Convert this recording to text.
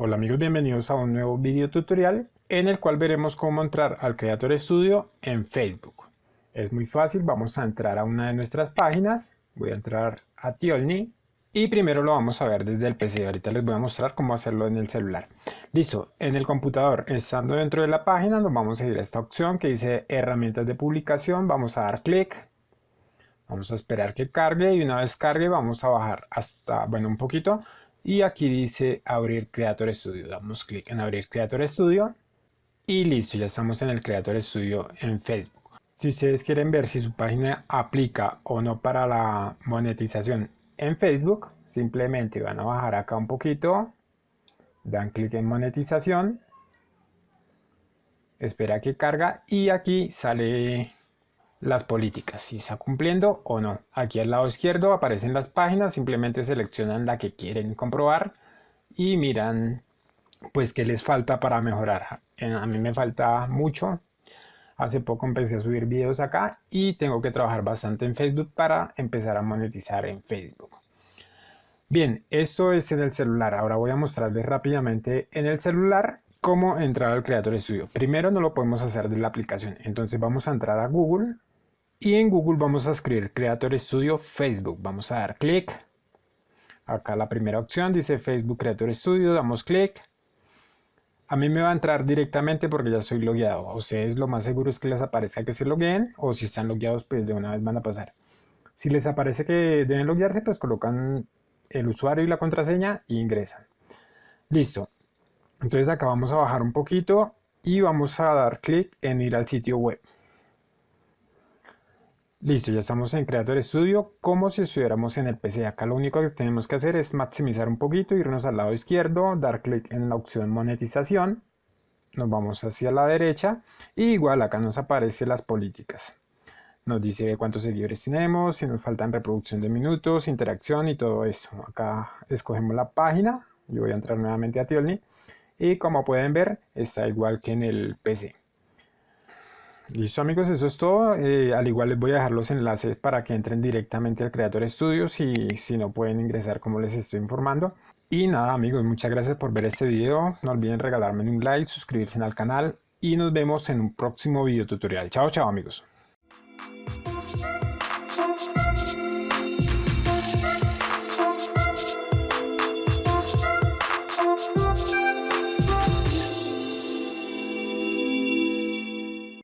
Hola amigos, bienvenidos a un nuevo video tutorial en el cual veremos cómo entrar al Creator Studio en Facebook. Es muy fácil, vamos a entrar a una de nuestras páginas, voy a entrar a Tiolni y primero lo vamos a ver desde el PC. Ahorita les voy a mostrar cómo hacerlo en el celular. Listo, en el computador, estando dentro de la página, nos vamos a ir a esta opción que dice herramientas de publicación, vamos a dar clic. Vamos a esperar que cargue y una vez cargue vamos a bajar hasta, bueno, un poquito. Y aquí dice abrir Creator Studio. Damos clic en abrir Creator Studio. Y listo, ya estamos en el Creator Studio en Facebook. Si ustedes quieren ver si su página aplica o no para la monetización en Facebook, simplemente van a bajar acá un poquito. Dan clic en monetización. Espera que carga y aquí sale las políticas, si está cumpliendo o no. Aquí al lado izquierdo aparecen las páginas, simplemente seleccionan la que quieren comprobar y miran pues qué les falta para mejorar. A mí me falta mucho. Hace poco empecé a subir videos acá y tengo que trabajar bastante en Facebook para empezar a monetizar en Facebook. Bien, esto es en el celular. Ahora voy a mostrarles rápidamente en el celular cómo entrar al Creator Studio. Primero no lo podemos hacer de la aplicación, entonces vamos a entrar a Google. Y en Google vamos a escribir Creator Studio Facebook. Vamos a dar clic. Acá la primera opción dice Facebook Creator Studio. Damos clic. A mí me va a entrar directamente porque ya soy logueado. A ustedes lo más seguro es que les aparezca que se logueen. O si están logueados pues de una vez van a pasar. Si les aparece que deben loguearse pues colocan el usuario y la contraseña e ingresan. Listo. Entonces acá vamos a bajar un poquito y vamos a dar clic en ir al sitio web. Listo, ya estamos en Creator Studio como si estuviéramos en el PC. Acá lo único que tenemos que hacer es maximizar un poquito, irnos al lado izquierdo, dar clic en la opción monetización, nos vamos hacia la derecha y igual acá nos aparecen las políticas. Nos dice cuántos seguidores tenemos, si nos faltan reproducción de minutos, interacción y todo eso. Acá escogemos la página, yo voy a entrar nuevamente a Tiolni y como pueden ver está igual que en el PC. Listo amigos, eso es todo. Al igual les voy a dejar los enlaces para que entren directamente al Creator Studio si no pueden ingresar como les estoy informando. Y nada amigos, muchas gracias por ver este video. No olviden regalarme un like, suscribirse al canal y nos vemos en un próximo video tutorial. Chao, chao amigos.